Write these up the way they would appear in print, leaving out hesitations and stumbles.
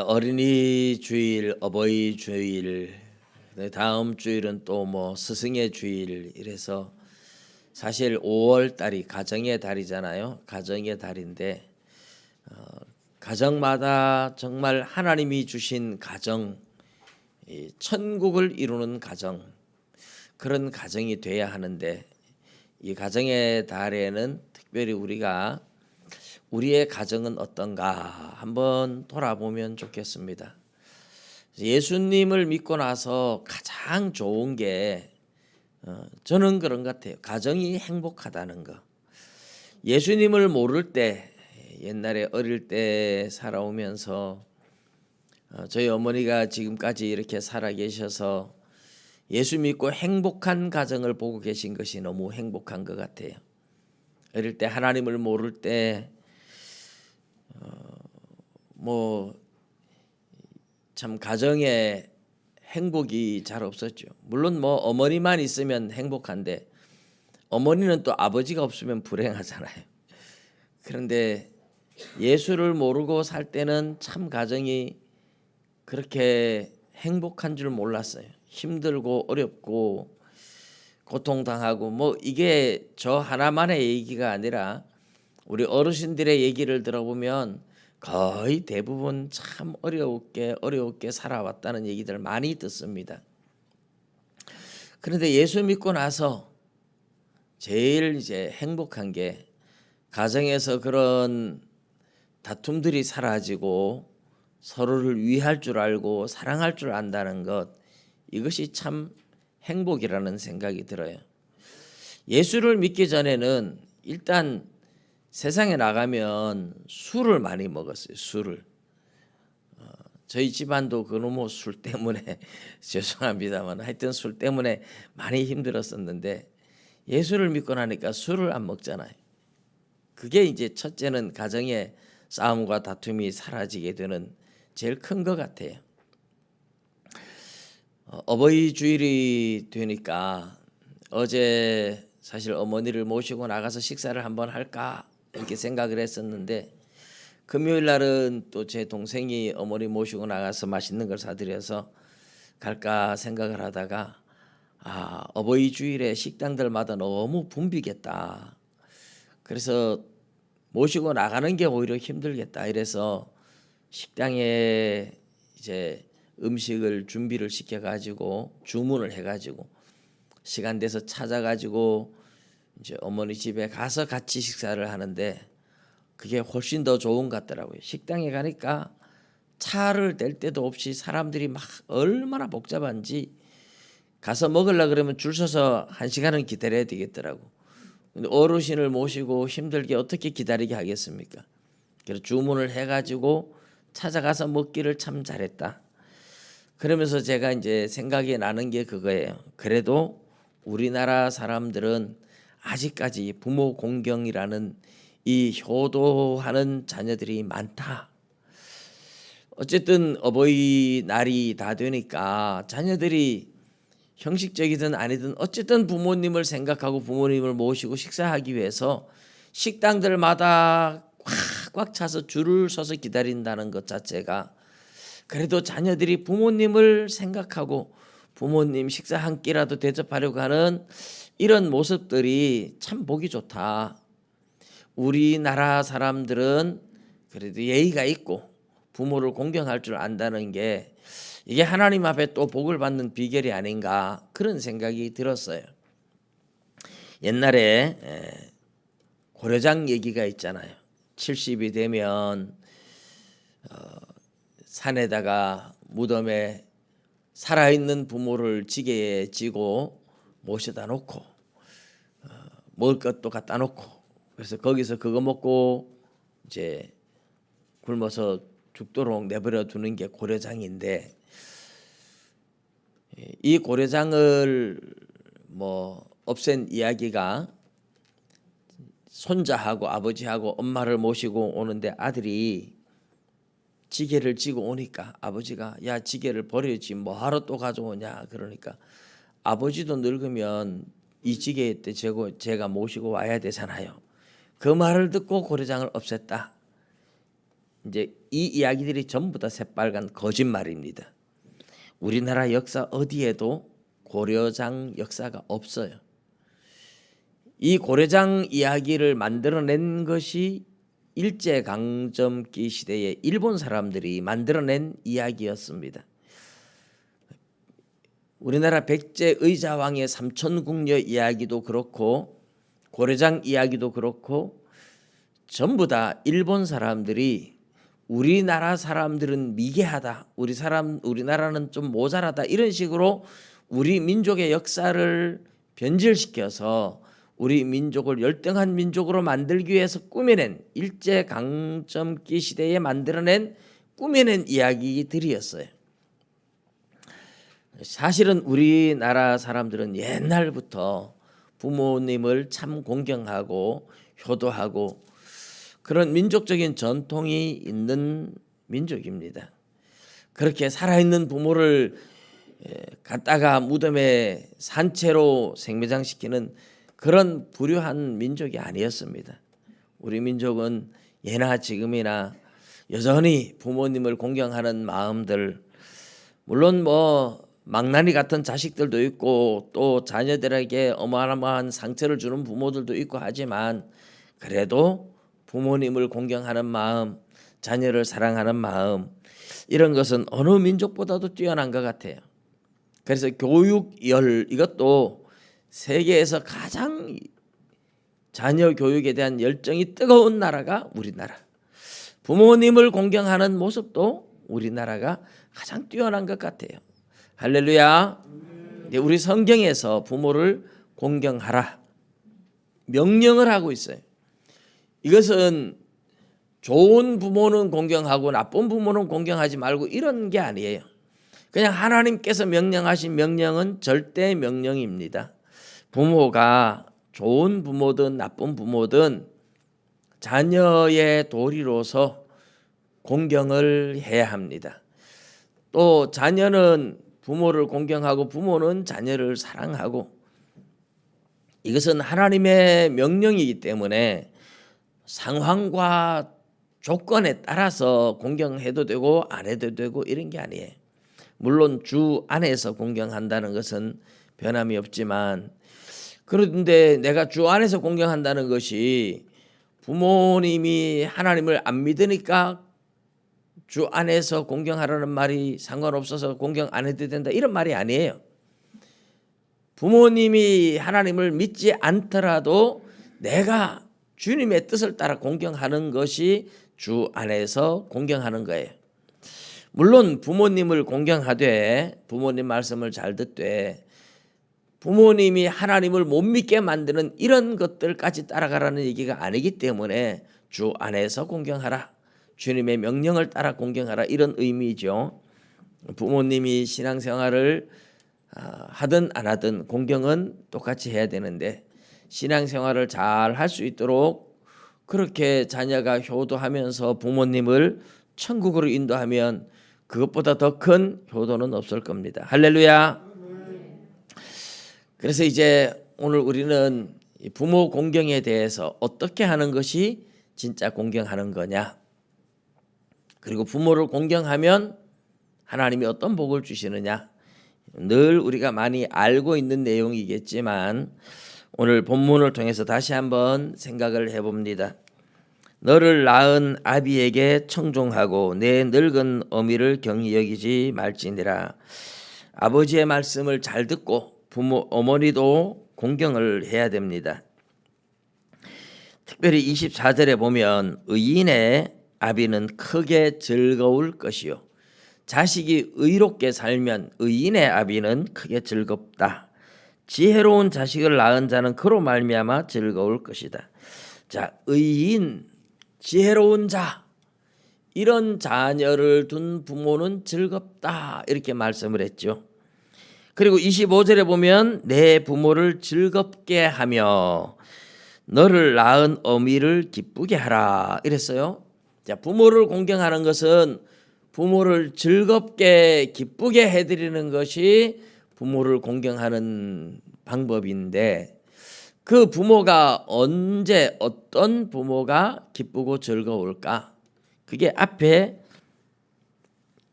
어린이 주일, 어버이 주일, 다음 주일은 또 뭐 스승의 주일 이래서 사실 5월 달이 가정의 달이잖아요. 가정의 달인데 가정마다 정말 하나님이 주신 가정, 이 천국을 이루는 가정, 그런 가정이 돼야 하는데 이 가정의 달에는 특별히 우리가 우리의 가정은 어떤가 한번 돌아보면 좋겠습니다. 예수님을 믿고 나서 가장 좋은 게 저는 그런 것 같아요. 가정이 행복하다는 거. 예수님을 모를 때 옛날에 어릴 때 살아오면서 저희 어머니가 지금까지 이렇게 살아 계셔서 예수 믿고 행복한 가정을 보고 계신 것이 너무 행복한 것 같아요. 어릴 때 하나님을 모를 때 참 가정에 행복이 잘 없었죠. 물론 뭐 어머니만 있으면 행복한데 어머니는 또 아버지가 없으면 불행하잖아요. 그런데 예수를 모르고 살 때는 참 가정이 그렇게 행복한 줄 몰랐어요. 힘들고 어렵고 고통당하고 뭐 이게 저 하나만의 얘기가 아니라 우리 어르신들의 얘기를 들어보면 거의 대부분 참 어렵게 살아왔다는 얘기들 많이 듣습니다. 그런데 예수 믿고 나서 제일 이제 행복한 게 가정에서 그런 다툼들이 사라지고 서로를 위할 줄 알고 사랑할 줄 안다는 것, 이것이 참 행복이라는 생각이 들어요. 예수를 믿기 전에는 일단 세상에 나가면 술을 많이 먹었어요. 술을. 저희 집안도 그놈의 술 때문에 죄송합니다만 하여튼 술 때문에 많이 힘들었었는데 예수를 믿고 나니까 술을 안 먹잖아요. 그게 이제 첫째는 가정의 싸움과 다툼이 사라지게 되는 제일 큰 것 같아요. 어버이 주일이 되니까 어제 사실 어머니를 모시고 나가서 식사를 한번 할까 이렇게 생각을 했었는데 금요일 날은 또 제 동생이 어머니 모시고 나가서 맛있는 걸 사드려서 갈까 생각을 하다가 어버이 주일에 식당들마다 너무 붐비겠다. 그래서 모시고 나가는 게 오히려 힘들겠다. 이래서 식당에 이제 음식을 준비를 시켜가지고 주문을 해가지고 시간 돼서 찾아가지고 이제 어머니 집에 가서 같이 식사를 하는데 그게 훨씬 더 좋은 것 같더라고요. 식당에 가니까 차를 댈 데도 없이 사람들이 막 얼마나 복잡한지 가서 먹으려 그러면 줄 서서 1시간은 기다려야 되겠더라고. 근데 어르신을 모시고 힘들게 어떻게 기다리게 하겠습니까? 그래서 주문을 해가지고 찾아가서 먹기를 참 잘했다. 그러면서 제가 이제 생각이 나는 게 그거예요. 그래도 우리나라 사람들은 아직까지 부모 공경이라는 이 효도하는 자녀들이 많다. 어쨌든 어버이날이 다 되니까 자녀들이 형식적이든 아니든 어쨌든 부모님을 생각하고 부모님을 모시고 식사하기 위해서 식당들마다 꽉꽉 차서 줄을 서서 기다린다는 것 자체가 그래도 자녀들이 부모님을 생각하고 부모님 식사 한 끼라도 대접하려고 하는 이런 모습들이 참 보기 좋다. 우리나라 사람들은 그래도 예의가 있고 부모를 공경할 줄 안다는 게 이게 하나님 앞에 또 복을 받는 비결이 아닌가 그런 생각이 들었어요. 옛날에 고려장 얘기가 있잖아요. 70이 되면 산에다가 무덤에 살아있는 부모를 지게에 지고 모셔다 놓고 먹을 것도 갖다 놓고 그래서 거기서 그거 먹고 이제 굶어서 죽도록 내버려 두는 게 고려장인데 이 고려장을 뭐 없앤 이야기가 손자하고 아버지하고 엄마를 모시고 오는데 아들이 지게를 지고 오니까 아버지가 야 지게를 버려야지 뭐하러 또 가져오냐 그러니까 아버지도 늙으면 이 지게 때 제가 모시고 와야 되잖아요. 그 말을 듣고 고려장을 없앴다. 이제 이 이야기들이 전부 다 새빨간 거짓말입니다. 우리나라 역사 어디에도 고려장 역사가 없어요. 이 고려장 이야기를 만들어낸 것이 일제강점기 시대에 일본 사람들이 만들어낸 이야기였습니다. 우리나라 백제 의자왕의 삼천궁녀 이야기도 그렇고 고려장 이야기도 그렇고 전부 다 일본 사람들이 우리나라 사람들은 미개하다, 우리나라는 좀 모자라다, 이런 식으로 우리 민족의 역사를 변질시켜서 우리 민족을 열등한 민족으로 만들기 위해서 꾸며낸, 일제강점기 시대에 만들어낸 꾸며낸 이야기들이었어요. 사실은 우리나라 사람들은 옛날부터 부모님을 참 공경하고 효도하고 그런 민족적인 전통이 있는 민족입니다. 그렇게 살아있는 부모를 갖다가 무덤에 산채로 생매장시키는 그런 불효한 민족이 아니었습니다. 우리 민족은 예나 지금이나 여전히 부모님을 공경하는 마음들, 물론 망나니 같은 자식들도 있고 또 자녀들에게 어마어마한 상처를 주는 부모들도 있고 하지만 그래도 부모님을 공경하는 마음, 자녀를 사랑하는 마음, 이런 것은 어느 민족보다도 뛰어난 것 같아요. 그래서 교육열, 이것도 세계에서 가장 자녀 교육에 대한 열정이 뜨거운 나라가 우리나라. 부모님을 공경하는 모습도 우리나라가 가장 뛰어난 것 같아요. 할렐루야. 우리 성경에서 부모를 공경하라 명령을 하고 있어요. 이것은 좋은 부모는 공경하고 나쁜 부모는 공경하지 말고 이런 게 아니에요. 그냥 하나님께서 명령하신 명령은 절대 명령입니다. 부모가 좋은 부모든 나쁜 부모든 자녀의 도리로서 공경을 해야 합니다. 또 자녀는 부모를 공경하고 부모는 자녀를 사랑하고, 이것은 하나님의 명령이기 때문에 상황과 조건에 따라서 공경해도 되고 안 해도 되고 이런 게 아니에요. 물론 주 안에서 공경한다는 것은 변함이 없지만, 그런데 내가 주 안에서 공경한다는 것이 부모님이 하나님을 안 믿으니까 주 안에서 공경하라는 말이 상관없어서 공경 안 해도 된다, 이런 말이 아니에요. 부모님이 하나님을 믿지 않더라도 내가 주님의 뜻을 따라 공경하는 것이 주 안에서 공경하는 거예요. 물론 부모님을 공경하되 부모님 말씀을 잘 듣되 부모님이 하나님을 못 믿게 만드는 이런 것들까지 따라가라는 얘기가 아니기 때문에 주 안에서 공경하라, 주님의 명령을 따라 공경하라, 이런 의미죠. 부모님이 신앙생활을 하든 안 하든 공경은 똑같이 해야 되는데, 신앙생활을 잘 할 수 있도록 그렇게 자녀가 효도하면서 부모님을 천국으로 인도하면 그것보다 더 큰 효도는 없을 겁니다. 할렐루야. 그래서 이제 오늘 우리는 부모 공경에 대해서 어떻게 하는 것이 진짜 공경하는 거냐, 그리고 부모를 공경하면 하나님이 어떤 복을 주시느냐, 늘 우리가 많이 알고 있는 내용이겠지만 오늘 본문을 통해서 다시 한번 생각을 해봅니다. 너를 낳은 아비에게 청종하고 내 늙은 어미를 경히 여기지 말지니라. 아버지의 말씀을 잘 듣고 부모, 어머니도 공경을 해야 됩니다. 특별히 24절에 보면 의인의 아비는 크게 즐거울 것이요, 자식이 의롭게 살면 의인의 아비는 크게 즐겁다. 지혜로운 자식을 낳은 자는 그로 말미암아 즐거울 것이다. 자, 의인, 지혜로운 자, 이런 자녀를 둔 부모는 즐겁다, 이렇게 말씀을 했죠. 그리고 25절에 보면 내 부모를 즐겁게 하며 너를 낳은 어미를 기쁘게 하라, 이랬어요. 자, 부모를 공경하는 것은 부모를 즐겁게 기쁘게 해드리는 것이 부모를 공경하는 방법인데, 그 부모가 언제 어떤 부모가 기쁘고 즐거울까? 그게 앞에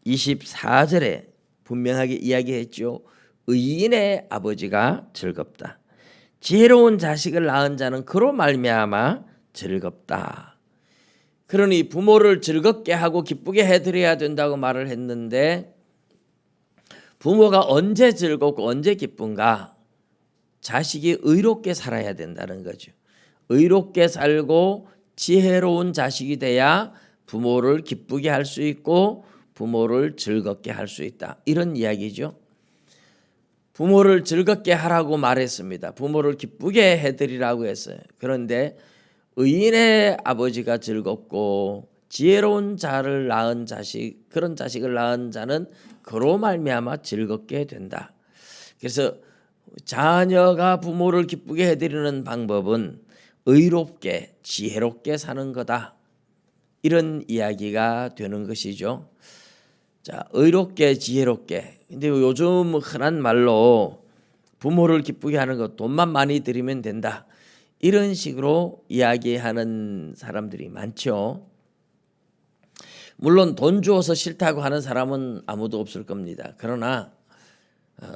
24절에 분명하게 이야기했죠. 의인의 아버지가 즐겁다. 지혜로운 자식을 낳은 자는 그로 말미암아 즐겁다. 그러니 부모를 즐겁게 하고 기쁘게 해드려야 된다고 말을 했는데, 부모가 언제 즐겁고 언제 기쁜가? 자식이 의롭게 살아야 된다는 거죠. 의롭게 살고 지혜로운 자식이 돼야 부모를 기쁘게 할 수 있고 부모를 즐겁게 할 수 있다. 이런 이야기죠. 부모를 즐겁게 하라고 말했습니다. 부모를 기쁘게 해드리라고 했어요. 그런데 의인의 아버지가 즐겁고 지혜로운 자를 낳은 자식, 그런 자식을 낳은 자는 그로 말미암아 즐겁게 된다. 그래서 자녀가 부모를 기쁘게 해드리는 방법은 의롭게 지혜롭게 사는 거다. 이런 이야기가 되는 것이죠. 자, 의롭게 지혜롭게. 근데 요즘 흔한 말로 부모를 기쁘게 하는 것, 돈만 많이 들이면 된다. 이런 식으로 이야기하는 사람들이 많죠. 물론 돈 주어서 싫다고 하는 사람은 아무도 없을 겁니다. 그러나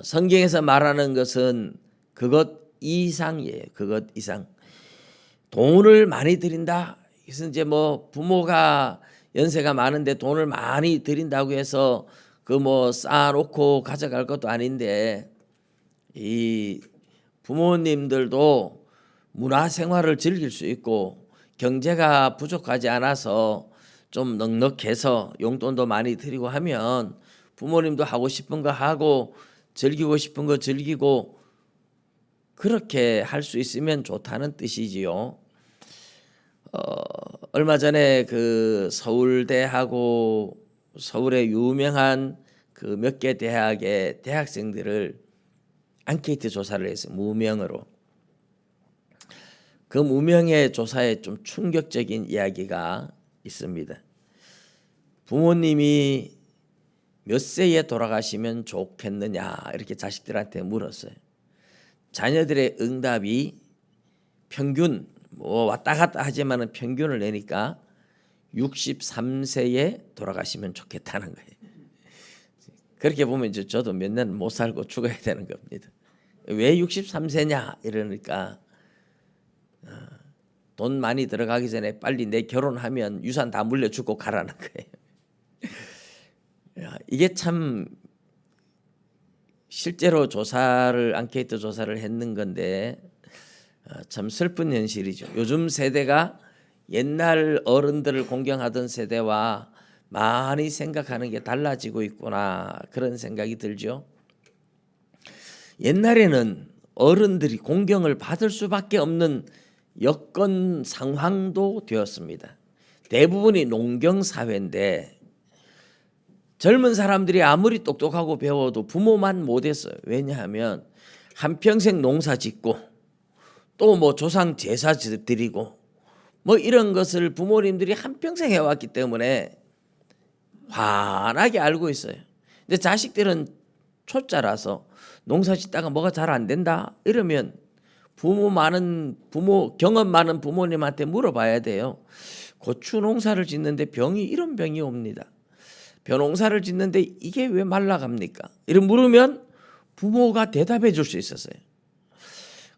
성경에서 말하는 것은 그것 이상이에요. 그것 이상. 돈을 많이 들인다. 그래서 이제 뭐 부모가 연세가 많은데 돈을 많이 들인다고 해서 그 뭐 쌓아놓고 가져갈 것도 아닌데, 이 부모님들도 문화생활을 즐길 수 있고 경제가 부족하지 않아서 좀 넉넉해서 용돈도 많이 드리고 하면 부모님도 하고 싶은 거 하고 즐기고 싶은 거 즐기고 그렇게 할 수 있으면 좋다는 뜻이지요. 얼마 전에 그 서울대하고 서울의 유명한 그 몇 개 대학의 대학생들을 앙케이트 조사를 했어요. 무명으로. 그 무명의 조사에 좀 충격적인 이야기가 있습니다. 부모님이 몇 세에 돌아가시면 좋겠느냐 이렇게 자식들한테 물었어요. 자녀들의 응답이 평균 뭐 왔다 갔다 하지만은 평균을 내니까 63세에 돌아가시면 좋겠다는 거예요. 그렇게 보면 이제 저도 몇 년 못 살고 죽어야 되는 겁니다. 왜 63세냐 이러니까 돈 많이 들어가기 전에 빨리 내 결혼하면 유산 다 물려주고 가라는 거예요. 이게 참 실제로 조사를 앙케이트 조사를 했는 건데 참 슬픈 현실이죠. 요즘 세대가 옛날 어른들을 공경하던 세대와 많이 생각하는 게 달라지고 있구나 그런 생각이 들죠. 옛날에는 어른들이 공경을 받을 수밖에 없는 여건 상황도 되었습니다. 대부분이 농경 사회인데 젊은 사람들이 아무리 똑똑하고 배워도 부모만 못했어요. 왜냐하면 한평생 농사 짓고 또 뭐 조상 제사 드리고 뭐 이런 것을 부모님들이 한평생 해왔기 때문에 환하게 알고 있어요. 근데 자식들은 초짜라서 농사 짓다가 뭐가 잘 안 된다 이러면 경험 많은 부모님한테 물어봐야 돼요. 고추 농사를 짓는데 병이 이런 병이 옵니다. 벼농사를 짓는데 이게 왜 말라갑니까? 이런 물으면 부모가 대답해 줄 수 있었어요.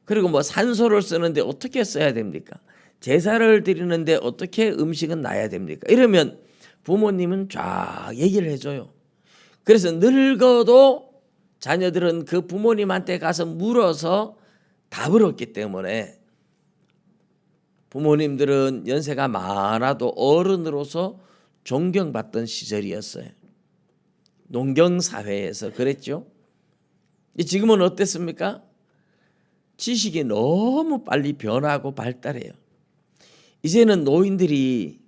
그리고 뭐 산소를 쓰는데 어떻게 써야 됩니까? 제사를 드리는데 어떻게 음식은 놔야 됩니까? 이러면 부모님은 쫙 얘기를 해줘요. 그래서 늙어도 자녀들은 그 부모님한테 가서 물어서 답을 얻기 때문에 부모님들은 연세가 많아도 어른으로서 존경받던 시절이었어요. 농경사회에서 그랬죠. 지금은 어땠습니까? 지식이 너무 빨리 변하고 발달해요. 이제는 노인들이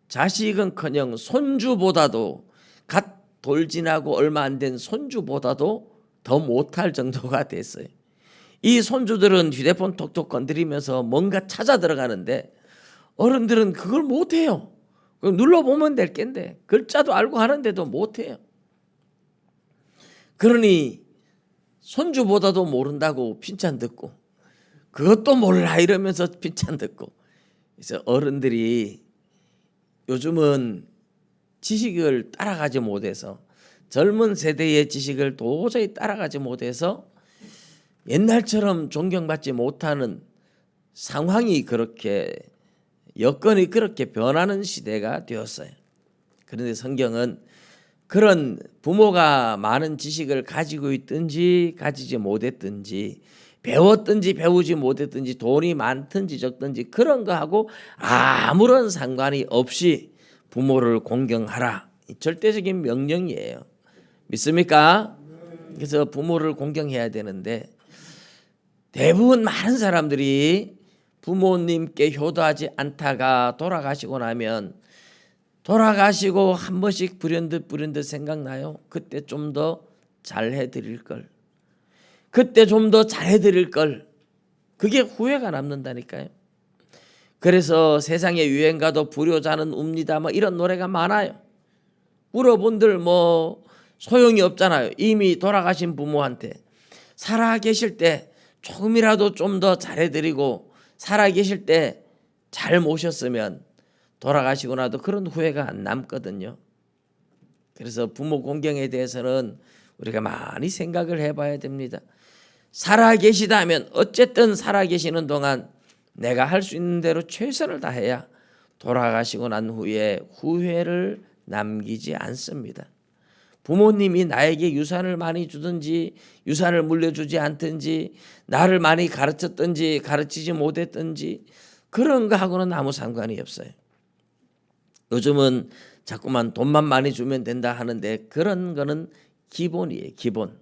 자식은커녕 손주보다도 갓 돌진하고 얼마 안 된 손주보다도 더 못할 정도가 됐어요. 이 손주들은 휴대폰 톡톡 건드리면서 뭔가 찾아 들어가는데 어른들은 그걸 못해요. 눌러보면 될 겐데 글자도 알고 하는데도 못해요. 그러니 손주보다도 모른다고 핀잔 듣고 그것도 몰라 이러면서 핀잔 듣고, 그래서 어른들이 요즘은 지식을 따라가지 못해서, 젊은 세대의 지식을 도저히 따라가지 못해서 옛날처럼 존경받지 못하는 상황이, 그렇게 여건이 그렇게 변하는 시대가 되었어요. 그런데 성경은 그런 부모가 많은 지식을 가지고 있든지 가지지 못했든지, 배웠든지 배우지 못했든지, 돈이 많든지 적든지 그런 거하고 아무런 상관이 없이 부모를 공경하라, 절대적인 명령이에요. 믿습니까? 그래서 부모를 공경해야 되는데, 대부분 많은 사람들이 부모님께 효도하지 않다가 돌아가시고 나면, 돌아가시고 한 번씩 불현듯 생각나요. 그때 좀 더 잘해드릴 걸, 그때 좀 더 잘해드릴 걸. 그게 후회가 남는다니까요. 그래서 세상에 유행가도 불효자는 웁니다, 뭐 이런 노래가 많아요. 울어본들 뭐 소용이 없잖아요. 이미 돌아가신 부모한테 살아 계실 때 조금이라도 좀 더 잘해드리고, 살아 계실 때 잘 모셨으면 돌아가시고 나도 그런 후회가 안 남거든요. 그래서 부모 공경에 대해서는 우리가 많이 생각을 해봐야 됩니다. 살아 계시다면 어쨌든 살아 계시는 동안 내가 할 수 있는 대로 최선을 다해야 돌아가시고 난 후에 후회를 남기지 않습니다. 부모님이 나에게 유산을 많이 주든지 유산을 물려주지 않든지, 나를 많이 가르쳤든지 가르치지 못했든지, 그런 거하고는 아무 상관이 없어요. 요즘은 자꾸만 돈만 많이 주면 된다 하는데, 그런 거는 기본이에요. 기본.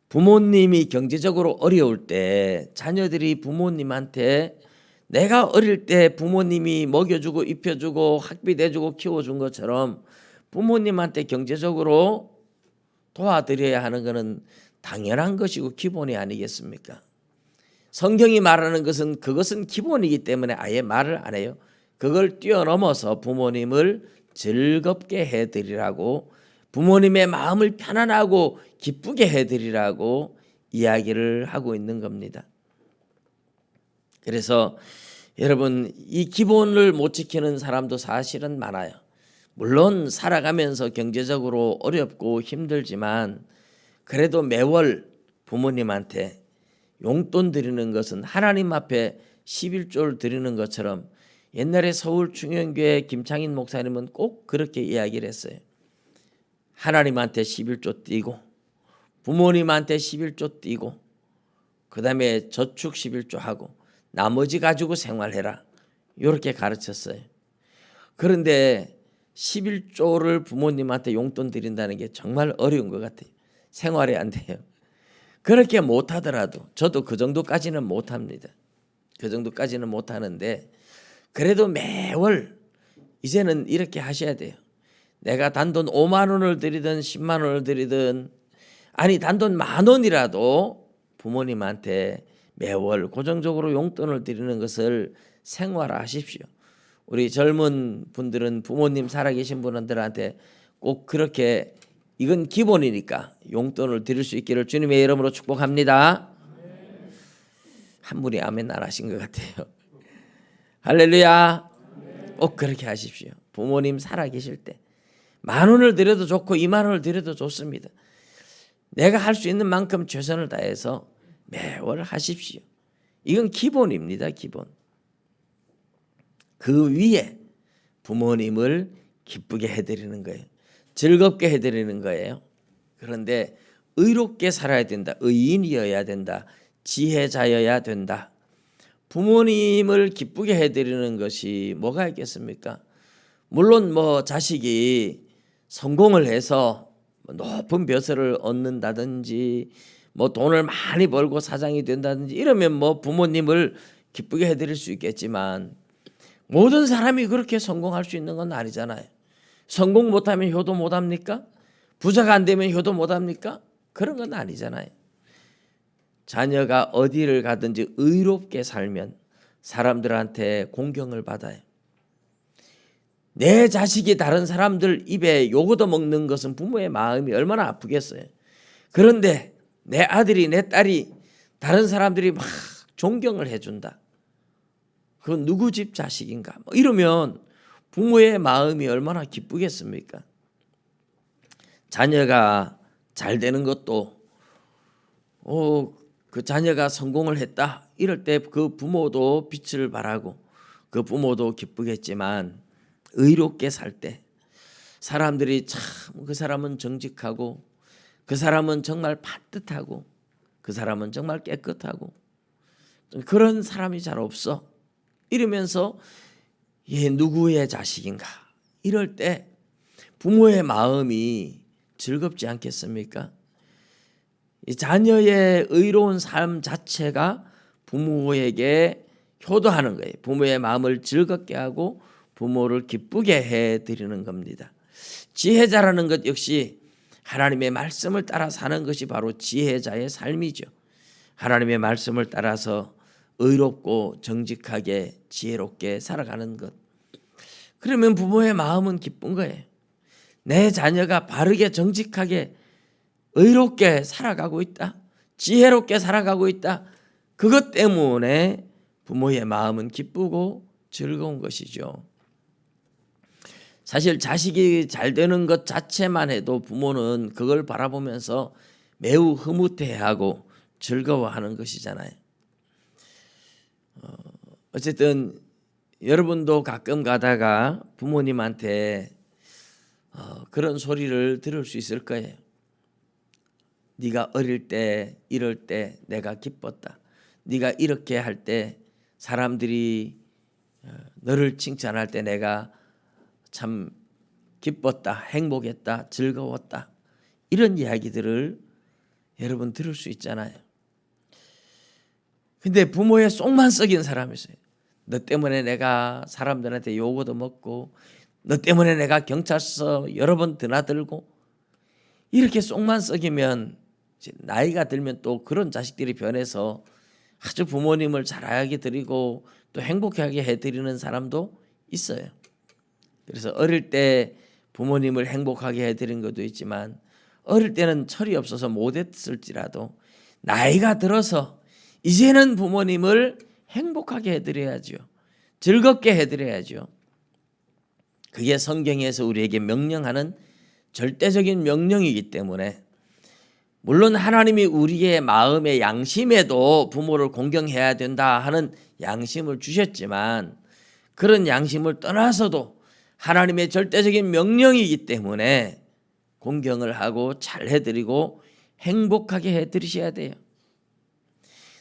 부모님이 경제적으로 어려울 때 자녀들이 부모님한테 내가 어릴 때 부모님이 먹여주고 입혀주고 학비 내주고 키워준 것처럼 부모님한테 경제적으로 도와드려야 하는 것은 당연한 것이고 기본이 아니겠습니까? 성경이 말하는 것은 그것은 기본이기 때문에 아예 말을 안 해요. 그걸 뛰어넘어서 부모님을 즐겁게 해드리라고, 부모님의 마음을 편안하고 기쁘게 해드리라고 이야기를 하고 있는 겁니다. 그래서 여러분, 이 기본을 못 지키는 사람도 사실은 많아요. 물론 살아가면서 경제적으로 어렵고 힘들지만 그래도 매월 부모님한테 용돈 드리는 것은 하나님 앞에 11조를 드리는 것처럼, 옛날에 서울 충현교회 김창인 목사님은 꼭 그렇게 이야기를 했어요. 하나님한테 11조 띄고 부모님한테 11조 띄고 그다음에 저축 11조 하고 나머지 가지고 생활해라, 이렇게 가르쳤어요. 그런데 11조를 부모님한테 용돈 드린다는 게 정말 어려운 것 같아요. 생활이 안 돼요. 그렇게 못하더라도, 저도 그 정도까지는 못합니다. 그 정도까지는 못하는데 그래도 매월 이제는 이렇게 하셔야 돼요. 내가 단돈 5만 원을 드리든 10만 원을 드리든, 아니 단돈 10,000원이라도 부모님한테 매월 고정적으로 용돈을 드리는 것을 생활화하십시오. 우리 젊은 분들은 부모님 살아계신 분들한테 꼭 그렇게, 이건 기본이니까 용돈을 드릴 수 있기를 주님의 이름으로 축복합니다. 한 분이 아멘 안 하신 것 같아요. 할렐루야. 꼭 그렇게 하십시오. 부모님 살아계실 때 10,000원을 드려도 좋고 20,000원을 드려도 좋습니다. 내가 할 수 있는 만큼 최선을 다해서 매월 하십시오. 이건 기본입니다. 기본. 그 위에 부모님을 기쁘게 해드리는 거예요. 즐겁게 해드리는 거예요. 그런데 의롭게 살아야 된다. 의인이어야 된다. 지혜자여야 된다. 부모님을 기쁘게 해드리는 것이 뭐가 있겠습니까? 물론 뭐 자식이 성공을 해서 높은 벼슬을 얻는다든지, 뭐 돈을 많이 벌고 사장이 된다든지 이러면 뭐 부모님을 기쁘게 해드릴 수 있겠지만, 모든 사람이 그렇게 성공할 수 있는 건 아니잖아요. 성공 못하면 효도 못합니까? 부자가 안 되면 효도 못합니까? 그런 건 아니잖아요. 자녀가 어디를 가든지 의롭게 살면 사람들한테 공경을 받아요. 내 자식이 다른 사람들 입에 욕 얻어먹는 것은 부모의 마음이 얼마나 아프겠어요. 그런데 내 아들이 내 딸이 다른 사람들이 막 존경을 해준다. 그건 누구 집 자식인가? 뭐 이러면 부모의 마음이 얼마나 기쁘겠습니까? 자녀가 잘 되는 것도 그 자녀가 성공을 했다 이럴 때 그 부모도 빛을 발하고 그 부모도 기쁘겠지만, 의롭게 살 때 사람들이 참 그 사람은 정직하고 그 사람은 정말 반듯하고 그 사람은 정말 깨끗하고 그런 사람이 잘 없어 이러면서 얘 누구의 자식인가 이럴 때 부모의 마음이 즐겁지 않겠습니까? 이 자녀의 의로운 삶 자체가 부모에게 효도하는 거예요. 부모의 마음을 즐겁게 하고 부모를 기쁘게 해드리는 겁니다. 지혜자라는 것 역시 하나님의 말씀을 따라 사는 것이 바로 지혜자의 삶이죠. 하나님의 말씀을 따라서 의롭고 정직하게 지혜롭게 살아가는 것. 그러면 부모의 마음은 기쁜 거예요. 내 자녀가 바르게 정직하게 의롭게 살아가고 있다. 지혜롭게 살아가고 있다. 그것 때문에 부모의 마음은 기쁘고 즐거운 것이죠. 사실 자식이 잘 되는 것 자체만 해도 부모는 그걸 바라보면서 매우 흐뭇해하고 즐거워하는 것이잖아요. 어쨌든 여러분도 가끔 가다가 부모님한테 그런 소리를 들을 수 있을 거예요. 네가 어릴 때 이럴 때 내가 기뻤다. 네가 이렇게 할 때 사람들이 너를 칭찬할 때 내가 참 기뻤다, 행복했다, 즐거웠다. 이런 이야기들을 여러분 들을 수 있잖아요. 근데 부모의 속만 썩인 사람이 있어요. 너 때문에 내가 사람들한테 욕도 먹고 너 때문에 내가 경찰서 여러 번 드나들고 이렇게 속만 썩이면 나이가 들면 또 그런 자식들이 변해서 아주 부모님을 잘하게 드리고 또 행복하게 해드리는 사람도 있어요. 그래서 어릴 때 부모님을 행복하게 해드린 것도 있지만 어릴 때는 철이 없어서 못했을지라도 나이가 들어서 이제는 부모님을 행복하게 해드려야죠. 즐겁게 해드려야죠. 그게 성경에서 우리에게 명령하는 절대적인 명령이기 때문에, 물론 하나님이 우리의 마음의 양심에도 부모를 공경해야 된다 하는 양심을 주셨지만 그런 양심을 떠나서도 하나님의 절대적인 명령이기 때문에 공경을 하고 잘 해드리고 행복하게 해드리셔야 돼요.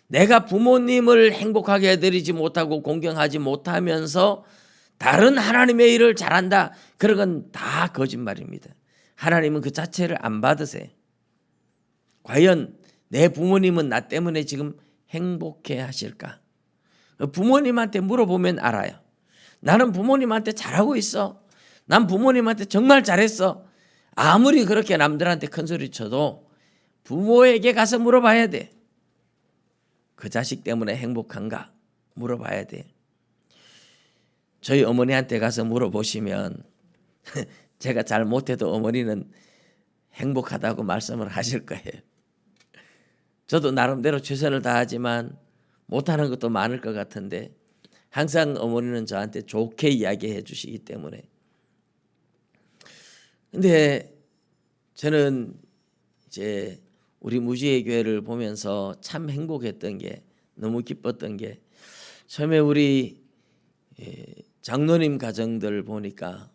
내가 부모님을 행복하게 해드리지 못하고 공경하지 못하면서 다른 하나님의 일을 잘한다, 그런 건 다 거짓말입니다. 하나님은 그 자체를 안 받으세요. 과연 내 부모님은 나 때문에 지금 행복해 하실까? 부모님한테 물어보면 알아요. 나는 부모님한테 잘하고 있어. 난 부모님한테 정말 잘했어. 아무리 그렇게 남들한테 큰소리 쳐도 부모에게 가서 물어봐야 돼. 그 자식 때문에 행복한가? 물어봐야 돼. 저희 어머니한테 가서 물어보시면 제가 잘 못해도 어머니는 행복하다고 말씀을 하실 거예요. 저도 나름대로 최선을 다하지만 못하는 것도 많을 것 같은데 항상 어머니는 저한테 좋게 이야기해 주시기 때문에. 근데 저는 이제 우리 무지의 교회를 보면서 참 행복했던 게, 너무 기뻤던 게, 처음에 우리 장로님 가정들 보니까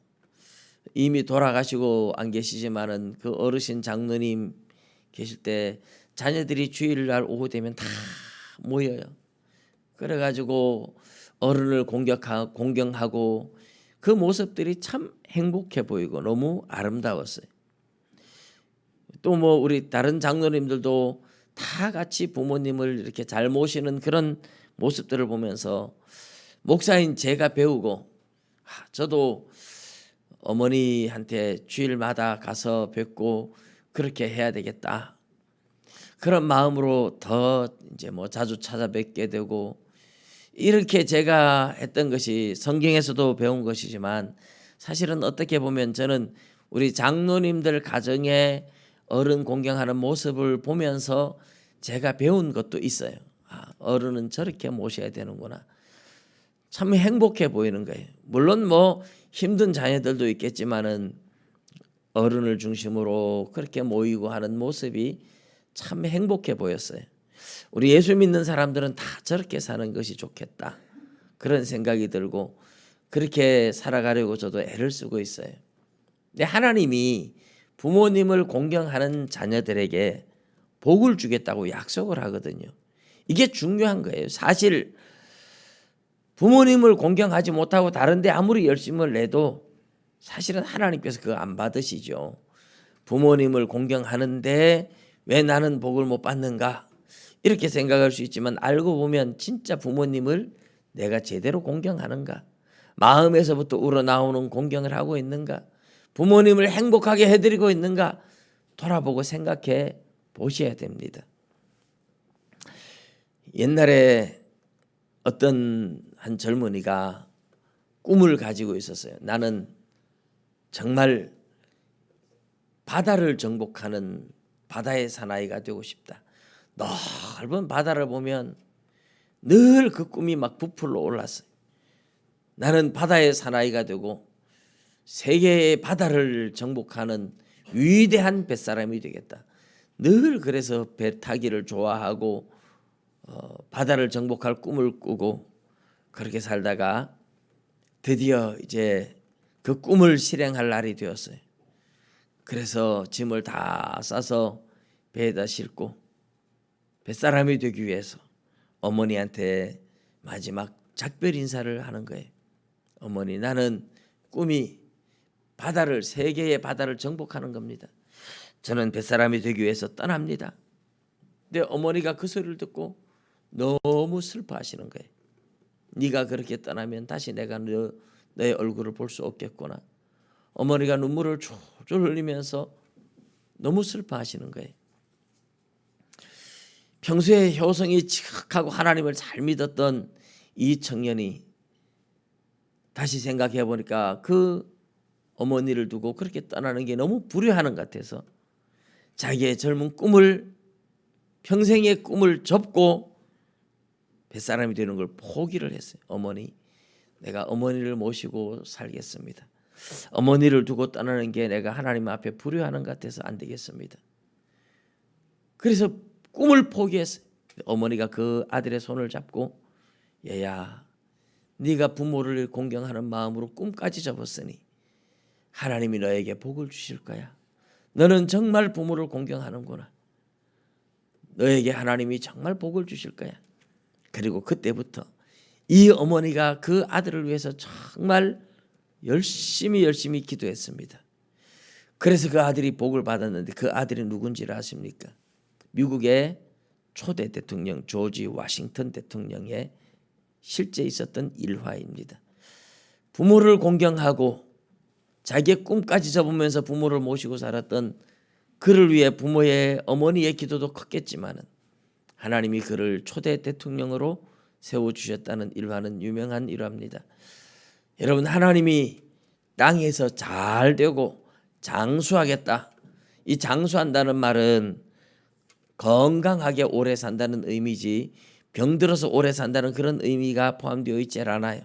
이미 돌아가시고 안 계시지만은 그 어르신 장로님 계실 때 자녀들이 주일날 오후 되면 다 모여요. 그래가지고 어른을 공경하고 그 모습들이 참 행복해 보이고 너무 아름다웠어요. 또 뭐 우리 다른 장로님들도 다 같이 부모님을 이렇게 잘 모시는 그런 모습들을 보면서 목사인 제가 배우고, 저도 어머니한테 주일마다 가서 뵙고 그렇게 해야 되겠다, 그런 마음으로 더 이제 뭐 자주 찾아뵙게 되고, 이렇게 제가 했던 것이 성경에서도 배운 것이지만 사실은 어떻게 보면 저는 우리 장로님들 가정에 어른 공경하는 모습을 보면서 제가 배운 것도 있어요. 어른은 저렇게 모셔야 되는구나. 참 행복해 보이는 거예요. 물론 뭐 힘든 자녀들도 있겠지만은 어른을 중심으로 그렇게 모이고 하는 모습이 참 행복해 보였어요. 우리 예수 믿는 사람들은 다 저렇게 사는 것이 좋겠다, 그런 생각이 들고 그렇게 살아가려고 저도 애를 쓰고 있어요. 근데 하나님이 부모님을 공경하는 자녀들에게 복을 주겠다고 약속을 하거든요. 이게 중요한 거예요. 사실 부모님을 공경하지 못하고 다른 데 아무리 열심을 내도 사실은 하나님께서 그거 안 받으시죠. 부모님을 공경하는데 왜 나는 복을 못 받는가, 이렇게 생각할 수 있지만 알고 보면 진짜 부모님을 내가 제대로 공경하는가, 마음에서부터 우러나오는 공경을 하고 있는가, 부모님을 행복하게 해드리고 있는가 돌아보고 생각해 보셔야 됩니다. 옛날에 어떤 한 젊은이가 꿈을 가지고 있었어요. 나는 정말 바다를 정복하는 바다의 사나이가 되고 싶다. 넓은 바다를 보면 늘 그 꿈이 막 부풀어 올랐어요. 나는 바다의 사나이가 되고 세계의 바다를 정복하는 위대한 뱃사람이 되겠다. 늘 그래서 배 타기를 좋아하고 바다를 정복할 꿈을 꾸고 그렇게 살다가 드디어 이제 그 꿈을 실행할 날이 되었어요. 그래서 짐을 다 싸서 배에다 싣고 뱃사람이 되기 위해서 어머니한테 마지막 작별 인사를 하는 거예요. 어머니, 나는 꿈이 바다를, 세계의 바다를 정복하는 겁니다. 저는 뱃사람이 되기 위해서 떠납니다. 근데 어머니가 그 소리를 듣고 너무 슬퍼하시는 거예요. 네가 그렇게 떠나면 다시 내가 너의 얼굴을 볼 수 없겠구나. 어머니가 눈물을 줄줄 흘리면서 너무 슬퍼하시는 거예요. 평소에 효성이 지극하고 하나님을 잘 믿었던 이 청년이 다시 생각해 보니까 그 어머니를 두고 그렇게 떠나는 게 너무 불효하는 것 같아서 자기의 젊은 꿈을, 평생의 꿈을 접고 뱃사람이 되는 걸 포기를 했어요. 어머니, 내가 어머니를 모시고 살겠습니다. 어머니를 두고 떠나는 게 내가 하나님 앞에 불효하는 것 같아서 안 되겠습니다. 그래서 꿈을 포기했어요. 어머니가 그 아들의 손을 잡고, 얘야, 네가 부모를 공경하는 마음으로 꿈까지 접었으니 하나님이 너에게 복을 주실 거야. 너는 정말 부모를 공경하는구나. 너에게 하나님이 정말 복을 주실 거야. 그리고 그때부터 이 어머니가 그 아들을 위해서 정말 열심히 기도했습니다. 그래서 그 아들이 복을 받았는데 그 아들이 누군지를 아십니까? 미국의 초대 대통령 조지 워싱턴 대통령의 실제 있었던 일화입니다. 부모를 공경하고 자기의 꿈까지 접으면서 부모를 모시고 살았던 그를 위해 부모의 어머니의 기도도 컸겠지만은 하나님이 그를 초대 대통령으로 세워주셨다는 일화는 유명한 일화입니다. 여러분, 하나님이 땅에서 잘 되고 장수하겠다. 이 장수한다는 말은 건강하게 오래 산다는 의미지 병들어서 오래 산다는 그런 의미가 포함되어 있지 않아요.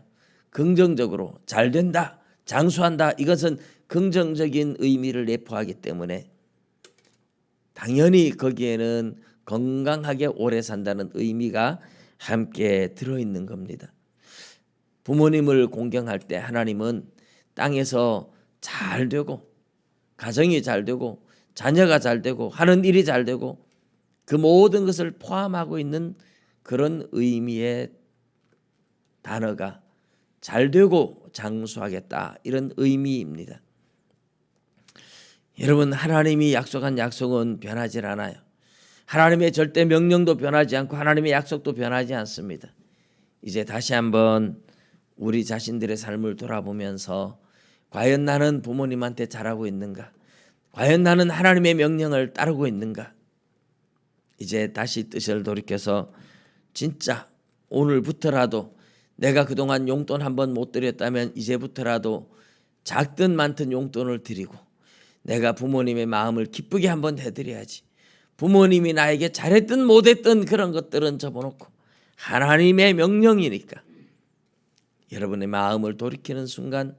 긍정적으로 잘 된다, 장수한다, 이것은 긍정적인 의미를 내포하기 때문에 당연히 거기에는 건강하게 오래 산다는 의미가 함께 들어있는 겁니다. 부모님을 공경할 때 하나님은 땅에서 잘 되고 가정이 잘 되고 자녀가 잘 되고 하는 일이 잘 되고 그 모든 것을 포함하고 있는 그런 의미의 단어가 잘 되고 장수하겠다, 이런 의미입니다. 여러분, 하나님이 약속한 약속은 변하지 않아요. 하나님의 절대 명령도 변하지 않고 하나님의 약속도 변하지 않습니다. 이제 다시 한번 우리 자신들의 삶을 돌아보면서 과연 나는 부모님한테 잘하고 있는가? 과연 나는 하나님의 명령을 따르고 있는가? 이제 다시 뜻을 돌이켜서 진짜 오늘부터라도 내가 그동안 용돈 한번 못 드렸다면 이제부터라도 작든 많든 용돈을 드리고 내가 부모님의 마음을 기쁘게 한번 해드려야지. 부모님이 나에게 잘했든 못했든 그런 것들은 접어놓고 하나님의 명령이니까 여러분의 마음을 돌이키는 순간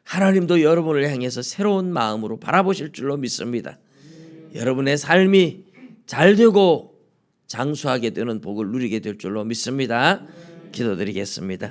하나님도 여러분을 향해서 새로운 마음으로 바라보실 줄로 믿습니다. 여러분의 삶이 잘되고 장수하게 되는 복을 누리게 될 줄로 믿습니다. 기도드리겠습니다.